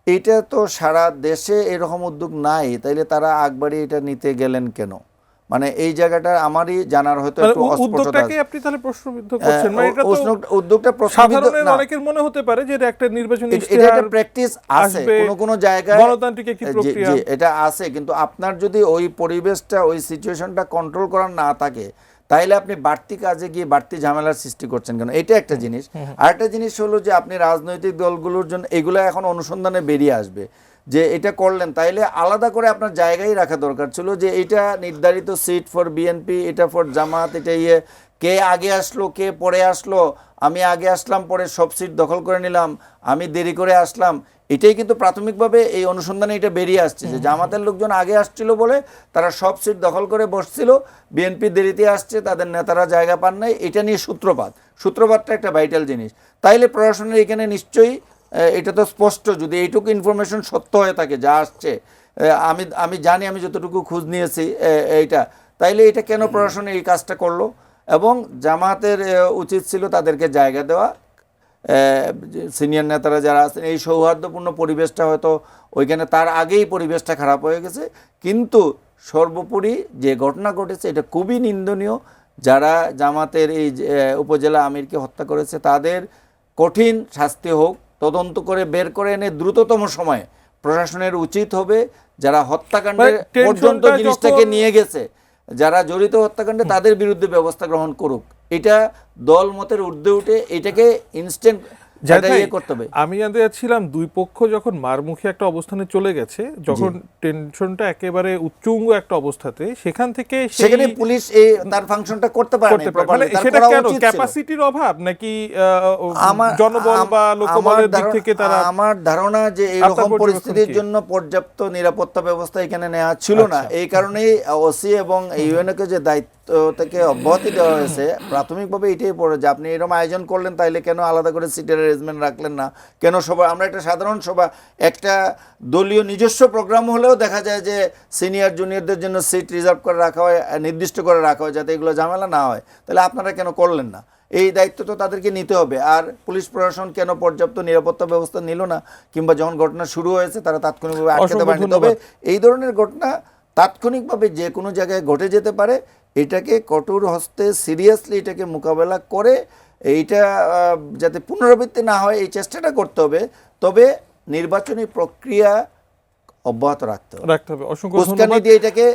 এইটা তো সারা দেশে এরকম উদ্যোগ নাই, তাইলে তারা আগবাড়ি এটা নিতে গেলেন কেন? মানে এই জায়গাটা আমারই জানার হয়তো একটু অস্পষ্টতা আছে। আপনি তাহলে প্রশ্নবিদ্ধ করছেন, মানে এটা তো উদ্যোগটা সাধারণের অনেকের মনে হতে পারে যে এটা একটা নির্বাচনী এটা একটা প্র্যাকটিস আছে কোন জায়গায়, গণতান্ত্রিক একটি প্রক্রিয়া, এটা আছে, কিন্তু আপনার যদি ওই পরিবেশটা, ওই সিচুয়েশনটা কন্ট্রোল করার না থাকে, তাইলে আপনি বাড়তি কাজে গিয়ে বাড়তি ঝামেলার সৃষ্টি করছেন কেন? এটা একটা জিনিস। আরেকটা জিনিস হলো যে আপনি রাজনৈতিক দলগুলোর জন্য এগুলো এখন অনুসন্ধানে বেরিয়ে আসবে যে এটা করলেন, তাইলে আলাদা করে আপনার জায়গায় রাখা দরকার ছিল যে এটা নির্ধারিত সিট ফর বিএনপি, এটা ফর জামাত, এটা কে আগে আসলো কে পরে আসলো, আমি আগে আসলাম পরে সব সিট দখল করে নিলাম, আমি দেরি করে আসলাম, এটাই কিন্তু প্রাথমিকভাবে এই অনুসন্ধানে এটা বেরিয়ে আসছে যে জামাতের লোকজন আগে আসছিল বলে তারা সব সিট দখল করে বসছিল, বিএনপি দেরিতে আসছে, তাদের নেতারা জায়গা পান নাই, এটা নিয়ে সূত্রপাতটা একটা ভাইটাল জিনিস। তাইলে প্রশাসনের এখানে নিশ্চয়ই এটা তো স্পষ্ট, যদি এইটুকু ইনফরমেশন সত্য হয়ে থাকে যা আসছে, আমি জানি, আমি যতটুকু খোঁজ নিয়েছি এইটা, তাইলে এটা কেন প্রশাসন এই কাজটা করলো? এবং জামাতের উচিত ছিল তাদেরকে জায়গা দেওয়া, সিনিয়র নেতারা যারা আছেন, এই সৌহার্দ্যপূর্ণ পরিবেশটা হয়তো ওইখানে তার আগেই পরিবেশটা খারাপ হয়ে গেছে, কিন্তু সর্বোপরি যে ঘটনা ঘটেছে এটা খুবই নিন্দনীয়। যারা জামাতের এই উপজেলা আমিরকে হত্যা করেছে তাদের কঠিন শাস্তি হোক, তদন্ত করে বের করে এনে দ্রুততম সময়ে প্রশাসনের উচিত হবে যারা হত্যাকাণ্ডের পর্যন্ত জিনিসটাকে নিয়ে গেছে, যারা জড়িত হত্যাকাণ্ডে, তাদের বিরুদ্ধে ব্যবস্থা গ্রহণ করুক। এটা দল মতের ঊর্ধ্বে উঠে এটাকে ইনস্ট্যান্ট জাহিদ এটা ভাই, ইয়ে করতে হবে। আমি জানতে চাচ্ছিলাম দুই পক্ষ যখন মারমুখী একটা অবস্থানে চলে গেছে, যখন টেনশনটা একেবারে উচ্চঙ্গ একটা অবস্থাতে, সেখান থেকে সেখানে পুলিশ এই তার ফাংশনটা করতে পারে না মানে প্রপারলি, তার সেটা করা কেন উচিত ছিল। ক্যাপাসিটির অভাব নাকি জনবল বা লোকবলের দিক থেকে তারা? আমার ধারণা যে আপনার এইরকম পর্যবেক্ষণ পরিস্থিতির কি? জন্য পর্যাপ্ত নিরাপত্তা ব্যবস্থা এখানে নেওয়া ছিল না। আচ্ছা। এই কারণেই ওসি এবং ইউএনওকে যে দায়িত্ব থেকে অব্যাহতি দেওয়া হয়েছে, প্রাথমিকভাবে এটাই পড়ে যে আপনি এরকম আয়োজন করলেন, তাইলে কেন আলাদা করে সিটের অ্যারেঞ্জমেন্ট রাখলেন না? কেন সভা, আমরা একটা সাধারণ সভা, একটা দলীয় নিজস্ব প্রোগ্রাম হলেও দেখা যায় যে সিনিয়র জুনিয়রদের জন্য সিট রিজার্ভ করে রাখা হয়, নির্দিষ্ট করে রাখা হয় যাতে এগুলো ঝামেলা না হয়। তাহলে আপনারা কেন করলেন না? এই দায়িত্ব তো তাদেরকে নিতে হবে। আর পুলিশ প্রশাসন কেন পর্যাপ্ত নিরাপত্তা ব্যবস্থা নিল না, কিংবা যখন ঘটনা শুরু হয়েছে তারা তাৎক্ষণিকভাবে আটকাতে পারেনি? তবে এই ধরনের ঘটনা তাৎক্ষণিকভাবে যে কোনো জায়গায় ঘটে যেতে পারে। এটাকে কঠোর হস্তে সিরিয়াসলি এটাকে মোকাবেলা করে এইটা যাতে পুনরাবৃত্তি না হয় এই চেষ্টাটা করতে হবে। তবে নির্বাচনী প্রক্রিয়া অব্যাহত রাখতে হবে। অসংখ্য উস্কানি ধন্যবাদ। দিয়ে এটাকে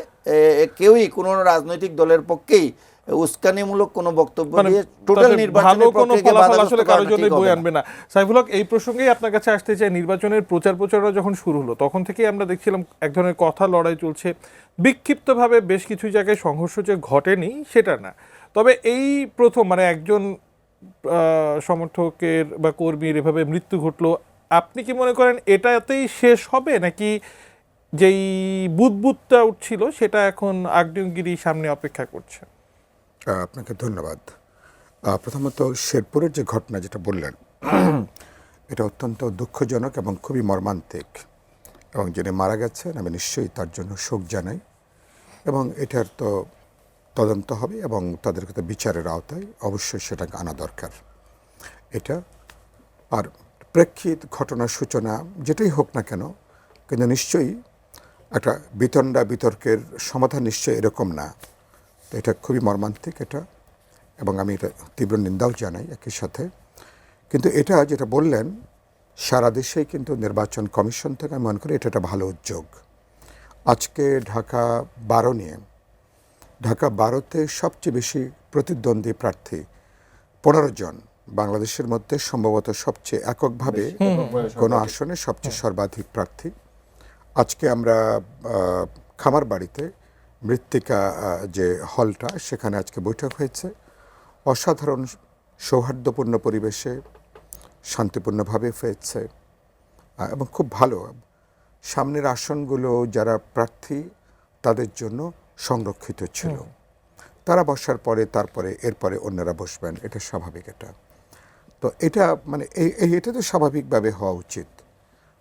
কেউই কোনো রাজনৈতিক দলের পক্ষেই উস্কানিমূলক কোনো বক্তব্য দিয়ে টোটাল ভালো নির্বাচনী কোনো প্রক্রিয়াকে ফলাফল বাধাগ্রস্ত আসলে কারোর করাটা জন্য ঠিক বই হবে আনবে না। না। সাইফুল হক, এই প্রসঙ্গেই আপনার কাছে আসতে চাই। নির্বাচনের প্রচারণা যখন শুরু হলো তখন থেকেই আমরা দেখছিলাম এক ধরনের কথা লড়াই চলছে। বিক্ষিপ্তভাবে বেশ কিছু জায়গায় সংঘর্ষ যে ঘটেনি সেটা না, তবে এই প্রথম মানে একজন সমর্থকের বা কর্মীর এভাবে মৃত্যু ঘটলো। আপনি কি মনে করেন এটাতেই শেষ হবে, নাকি যেই বুদবুদটা উঠছিল সেটা এখন আগ্নেয়গিরি সামনে অপেক্ষা করছে? আপনাকে ধন্যবাদ। প্রথমত শেরপুরের যে ঘটনা যেটা বললেন, এটা অত্যন্ত দুঃখজনক এবং খুবই মর্মান্তিক, এবং যিনি মারা গেছেন আমি নিশ্চয়ই তার জন্য শোক জানাই, এবং এটার তো তদন্ত হবে এবং তাদেরকে তো বিচারের আওতায় অবশ্যই সেটাকে আনা দরকার। এটা আর প্রেক্ষিত ঘটনার সূচনা যেটাই হোক না কেন, কিন্তু নিশ্চয়ই একটা বিতর্কের সমাধান নিশ্চয়ই এরকম না। তো এটা খুবই মর্মান্তিক এটা, এবং আমি এটা তীব্র নিন্দাও জানাই একই সাথে। কিন্তু এটা যেটা বললেন, সারা দেশেই কিন্তু নির্বাচন কমিশন থেকে আমি মনে করি এটা একটা ভালো উদ্যোগ। আজকে ঢাকা 12 নিয়ে, ঢাকা 12তে সবচেয়ে বেশি প্রতিদ্বন্দ্বী প্রার্থী 15 জন, বাংলাদেশের মধ্যে সম্ভবত সবচেয়ে এককভাবে কোনো আসনে সবচেয়ে সর্বাধিক প্রার্থী। আজকে আমরা খামারবাড়িতে মৃত্তিকা যে হলটা, সেখানে আজকে বৈঠক হয়েছে অসাধারণ সৌহার্দ্যপূর্ণ পরিবেশে, শান্তিপূর্ণভাবে হয়েছে এবং খুব ভালো। সামনের আসনগুলো যারা প্রার্থী তাদের জন্য সংরক্ষিত ছিল, তারা বসার পরে তারপরে এরপরে অন্যরা বসবেন, এটা স্বাভাবিক। এটা তো এটা মানে এটা তো স্বাভাবিকভাবে হওয়া উচিত।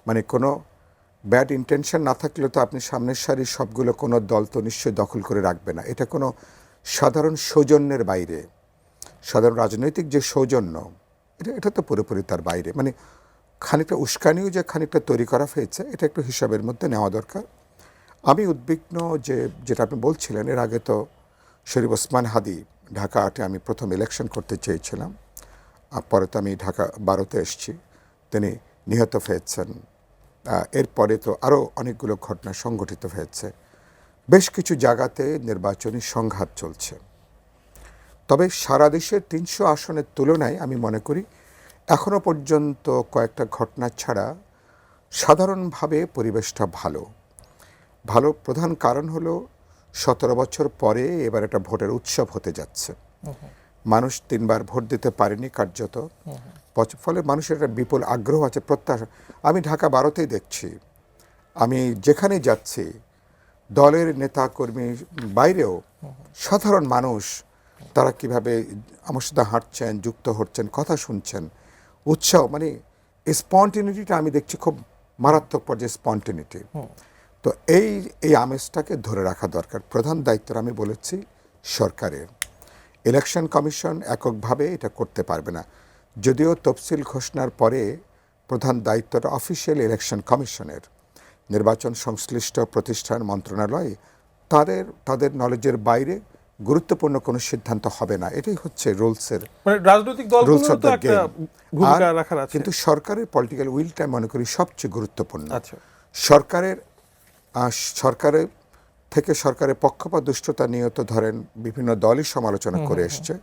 মানে কোনো ব্যাড ইন্টেনশন না থাকলেও তো আপনি সামনের সারির সবগুলো কোনো দল তো নিশ্চয়ই দখল করে রাখবে না। এটা কোনো সাধারণ সৌজন্যের বাইরে, সাধারণ রাজনৈতিক যে সৌজন্য, এটা তো পুরোপুরি তার বাইরে। মানে খানিকটা উস্কানিও যে খানিকটা তৈরি করা হয়েছে, এটা একটু হিসাবের মধ্যে নেওয়া দরকার। আমি উদ্বিগ্ন যে যেটা আপনি বলছিলেন, এর আগে তো শরীফ ওসমান হাদি ঢাকা 8-এ আমি প্রথম ইলেকশন করতে চেয়েছিলাম, পরে তো আমি ঢাকা 12তে এসেছি, তিনি নিহত হয়েছেন। এরপরে তো আরও অনেকগুলো ঘটনা সংঘটিত হয়েছে, বেশ কিছু জায়গাতে নির্বাচনী সংঘাত চলছে। তবে সারা দেশের 300 আসনের তুলনায় আমি মনে করি এখনও পর্যন্ত কয়েকটা ঘটনা ছাড়া সাধারণভাবে পরিবেশটা ভালো। প্রধান কারণ হলো 17 বছর পরে এবার একটা ভোটের উৎসব হতে যাচ্ছে। মানুষ 3 বার ভোট দিতে পারেনি কার্যত, ফলে মানুষের একটা বিপুল আগ্রহ আছে, প্রত্যাশা। আমি ঢাকা 12তেই দেখছি, আমি যেখানে যাচ্ছি দলের নেতা কর্মী বাইরেও সাধারণ মানুষ তারা কিভাবে আমার সাথে হাঁটছেন, যুক্ত হচ্ছেন, কথা শুনছেন, উৎসাহ, মানে স্পন্টেনিটিটা আমি দেখছি খুব মারাত্মক পর্যায়ে স্পন্টেনিটি। তো এই আমেজটাকে ধরে রাখা দরকার। প্রধান দায়িত্ব আমি বলেছি সরকারের। ইলেকশন কমিশন এককভাবে এটা করতে পারবে না, যদিও তফসিল ঘোষণার পরে প্রধান দায়িত্বটা অফিসিয়াল ইলেকশন কমিশনের। নির্বাচন সংশ্লিষ্ট প্রতিষ্ঠান মন্ত্রণালয় তাদের নলেজের বাইরে গুরুত্বপূর্ণ কোনো সিদ্ধান্ত হবে না। এটাই হচ্ছে রুলসের, মানে রাজনৈতিক দলগুলোর তো একটা ভূমিকা রাখার আছে। কিন্তু সরকারের পলিটিক্যাল উইলটা মনে করি সবচেয়ে গুরুত্বপূর্ণ। আচ্ছা, সরকারের থেকে সরকারের পক্ষপাত দুষ্টতা নিয়ে তো ধরেন বিভিন্ন দলই সমালোচনা করে এসছে।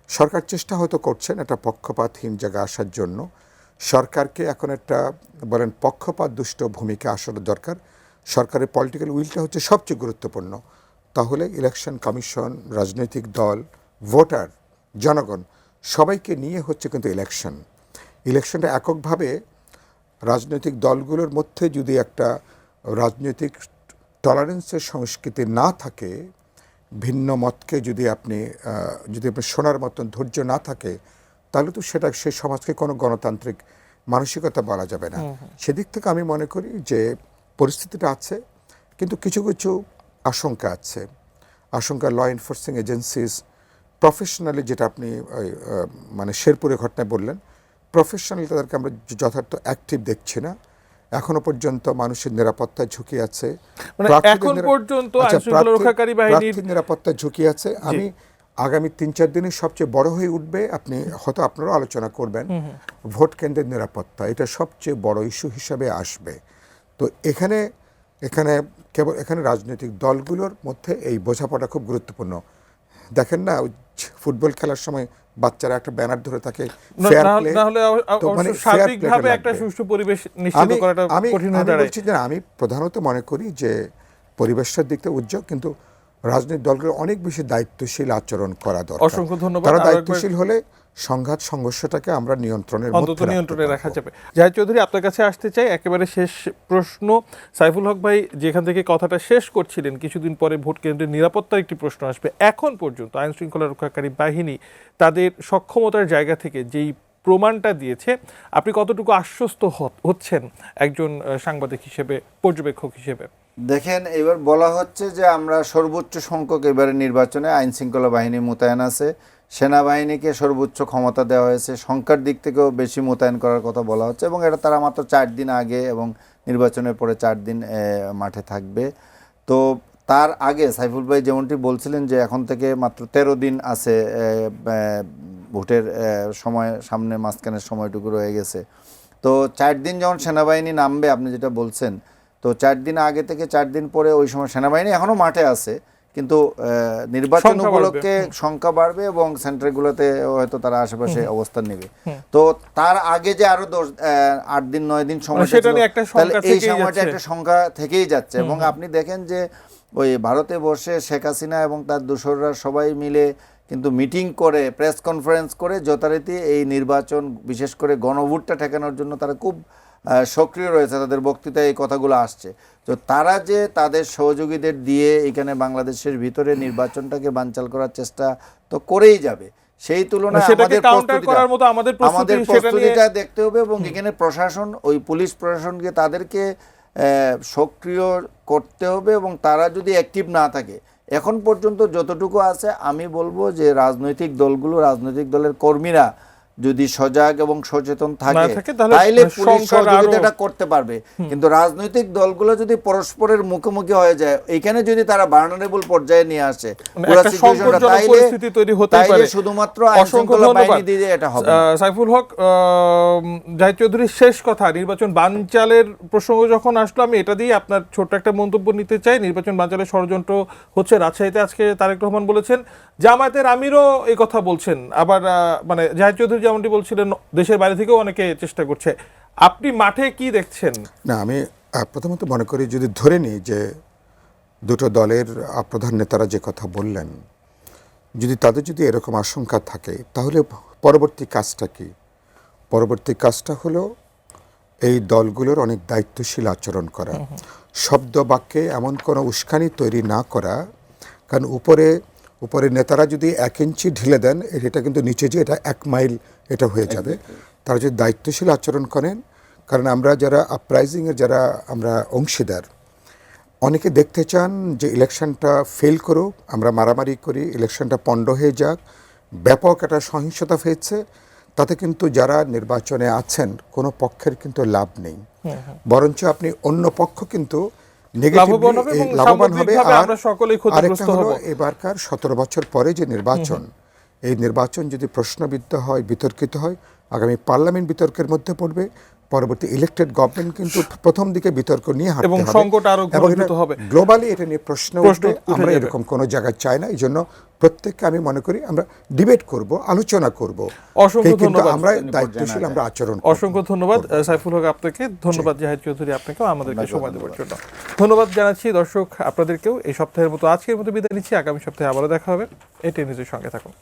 সরকার চেষ্টা হয়তো করছেন একটা পক্ষপাতহীন জায়গা আসার জন্য। সরকারকে এখন একটা বলেন পক্ষপাত দুষ্ট ভূমিকা আসার দরকার। সরকারের পলিটিক্যাল উইলটা হচ্ছে সবচেয়ে গুরুত্বপূর্ণ। তাহলে ইলেকশন কমিশন, রাজনৈতিক দল, ভোটার, জনগণ সবাইকে নিয়ে হচ্ছে কিন্তু ইলেকশনটা এককভাবে রাজনৈতিক দলগুলোর মধ্যে যদি একটা রাজনৈতিক টলারেন্সের সংস্কৃতি না থাকে, ভিন্ন মতকে যদি আপনি শোনার মতন ধৈর্য না থাকে, তাহলে তো সেটা সেই সমাজকে কোনো গণতান্ত্রিক মানসিকতা বলা যাবে না। সেদিক থেকে আমি মনে করি যে পরিস্থিতিটা আছে, কিন্তু কিছু কিছু আশঙ্কা আছে। আশঙ্কা ল এনফোর্সিং এজেন্সিস প্রফেশনালি, যেটা আপনি মানে শেরপুরের ঘটনায় বললেন, প্রফেশনালি তাদেরকে আমরা যথার্থ অ্যাক্টিভ দেখছি না। এখনো পর্যন্ত মানুষের নিরাপত্তায় ঝুঁকি আছে, মানে এখন পর্যন্ত আইনশৃঙ্খলা রক্ষাকারী বাহিনীর নিরাপত্তায় ঝুঁকি আছে। আমি আগামী 3-4 দিনে সবচেয়ে বড় হয়ে উঠবে, আপনি হয়তো আপনারাও আলোচনা করবেন, ভোট কেন্দ্রের নিরাপত্তা। এটা সবচেয়ে বড় ইস্যু হিসাবে আসবে। তো এখানে রাজনৈতিক দলগুলোর মধ্যে এই বোঝাপড়া খুব গুরুত্বপূর্ণ। দেখেন না, ফুটবল খেলার সময় বাচ্চারা একটা ব্যানার ধরে থাকে, সার্বিকভাবে একটা সুষ্ঠু পরিবেশ নিশ্চিত করাটা কঠিন হয়ে দাঁড়ায়। আমি প্রধানত মনে করি যে পরিবেশের দিক থেকে উদ্যোগ, কিন্তু রাজনৈতিক দলগুলো অনেক বেশি দায়িত্বশীল আচরণ করা দরকার। অসংখ্য ধন্যবাদ। তারা দায়িত্বশীল হলে সংঘর্ষটাকে আমরা নিয়ন্ত্রণে রাখা যাবে। জাহিদ চৌধুরী, আপনার কাছে আসতে চাই একেবারে শেষ প্রশ্ন। সাইফুল হক ভাই যেখান থেকে কথাটা শেষ করছিলেন, কিছুদিন পরে ভোট কেন্দ্রের নিরাপত্তার একটি প্রশ্ন আসবে। এখন পর্যন্ত আইন শৃঙ্খলা রক্ষাকারী বাহিনী তাদের সক্ষমতার জায়গা থেকে যেই প্রমাণটা দিয়েছে, আপনি কতটুকু আশ্বস্ত হচ্ছেন একজন সাংবাদিক হিসেবে, পর্যবেক্ষক হিসেবে? দেখেন, এবার বলা হচ্ছে যে আমরা সর্বোচ্চ সংখ্যক এবারে নির্বাচনে আইন শৃঙ্খলা বাহিনী মোতায়েন আছে, সেনাবাহিনীকে সর্বোচ্চ ক্ষমতা দেওয়া হয়েছে, সংখ্যার দিক থেকেও বেশি মোতায়েন করার কথা বলা হচ্ছে, এবং এটা তারা মাত্র 4 দিন আগে এবং নির্বাচনের পরে 4 দিন মাঠে থাকবে। তো তার আগে সাইফুল ভাই যেমনটি বলছিলেন যে এখন থেকে মাত্র 13 দিন আছে, ভোটের সময় সামনে মাঝখানের সময়টুকু রয়ে গেছে। তো 4 দিন যখন সেনাবাহিনী নামবে, আপনি যেটা বলছেন, তো 4 দিন আগে থেকে 4 দিন পরে ওই সময় সেনাবাহিনী এখনো মাঠে আছে, কিন্তু নির্বাচন উপলক্ষে সংখ্যা বাড়বে এবং সেন্টারগুলোতে হয়তো তারা আশেপাশে অবস্থান নেবে। তো তার আগে যে আরো 8 দিন 9 দিন সময়, এই সময়টা একটা সংখ্যা থেকেই যাচ্ছে। এবং আপনি দেখেন যে ওই ভারতে বসে শেখ হাসিনা এবং তার দোসররা সবাই মিলে কিন্তু মিটিং করে, প্রেস কনফারেন্স করে যথারীতি এই নির্বাচন, বিশেষ করে গণভোটটা ঠেকানোর জন্য তারা খুব সক্রিয় রয়েছে, তাদের বক্তৃতায় এই কথাগুলো আসছে। তো তারা যে তাদের সহযোগীদের দিয়ে এখানে বাংলাদেশের ভিতরে নির্বাচনটাকে বানচাল করার চেষ্টা তো করেই যাবে, সেই তুলনায় আমাদের প্রস্তুতিটা দেখতে হবে। এবং এখানে প্রশাসন, ওই পুলিশ প্রশাসনকে তাদেরকে সক্রিয় করতে হবে, এবং তারা যদি অ্যাক্টিভ না থাকে, এখন পর্যন্ত যতটুকু আছে, আমি বলবো যে রাজনৈতিক দলগুলো, রাজনৈতিক দলের কর্মীরা যদি সজাগ এবং সচেতন থাকে, তাইলে পুলিশ সহযোগিতাটা করতে পারবে। কিন্তু রাজনৈতিক দলগুলো যদি পরস্পরের মুখোমুখি হয়ে যায়, এখানে যদি তারা ভালনারেবল পর্যায়ে নিয়ে আসে পুরো সিচুয়েশনটা, তাইলে শুধুমাত্র আইনশৃঙ্খলা বাহিনী দিয়ে এটা হবে। সাইফুল হক, জাহিদ চৌধুরীর শেষ কথা, নির্বাচন বানচালের প্রসঙ্গ যখন আসলো, আমি এটা দিয়ে আপনার ছোট্ট একটা মন্তব্য নিতে চাই। নির্বাচন বানচালের ষড়যন্ত্র হচ্ছে রাজশাহীতে, আজকে তারেক রহমান বলেছেন, জামায়াতের আমিরও এই কথা বলছেন, আবার মানে জাহিদ চৌধুরী যেমনটি বলছিলেন দেশের বাইরে থেকেও অনেকে চেষ্টা করছে। আপনি মাঠে কি দেখছেন? না, আমি প্রথমত মনে করি, যদি ধরে নিই যে দুটো দলের প্রধান নেতারা যে কথা বললেন, যদি তাদের যদি এরকম আশঙ্কা থাকে, তাহলে পরবর্তী কাজটা কি? পরবর্তী কাজটা হলো এই দলগুলোর অনেক দায়িত্বশীল আচরণ করা, শব্দ বাক্যে এমন কোনো উস্কানি তৈরি না করা। কারণ উপরে নেতারা যদি 1 ইঞ্চি ঢিলে দেন, এটা কিন্তু নিচে যে এটা 1 মাইল এটা হয়ে যাবে। তারা যদি দায়িত্বশীল আচরণ করেন, কারণ আমরা যারা আপরাইজিংয়ের যারা আমরা অংশীদার, অনেকে দেখতে চান যে ইলেকশনটা ফেল করুক, আমরা মারামারি করি, ইলেকশনটা পণ্ড হয়ে যাক, ব্যাপক একটা সহিংসতা হয়েছে, তাতে কিন্তু যারা নির্বাচনে আছেন কোনো পক্ষের কিন্তু লাভ নেই, বরঞ্চ আপনি অন্য পক্ষ কিন্তু লাভবান হবে। আরেকটা হলো এবারকার 17 বছর পরে যে নির্বাচন, এই নির্বাচন যদি প্রশ্নবিদ্ধ হয়, বিতর্কিত হয়, আগামী পার্লামেন্ট বিতর্কের মধ্যে পড়বে, পরবর্তী ইলেক্টেড গভর্নমেন্ট কিন্তু প্রথম দিকে বিতর্ক নিয়ে হাঁটতে এবং হবে সংকট আরো এবং ঘনীভূত হবে। গ্লোবালি এটা নিয়ে প্রশ্ন উঠবে। উঠে আমরা যাবে। এরকম কোনো জায়গায় চাই না। এই জন্য প্রত্যেককে আমি মনে করি আমরা ডিবেট করব, আলোচনা করব, অসংখ্য কিন্তু ধন্যবাদ। আমরা দায়িত্বশীল আমরা আচরণ করব। অসংখ্য ধন্যবাদ সাইফুল হক আপনাকে, ধন্যবাদ জাহিদ চৌধুরী আপনাকেও আমাদেরকে সময় দেওয়ার জন্য ধন্যবাদ জানাচ্ছি। দর্শক আপনাদেরকেও এই সপ্তাহের মতো আজকের মতো বিদায় নিচ্ছি। আগামী সপ্তাহে আবারও দেখা হবে। এটি নিজের সঙ্গে থাকুন।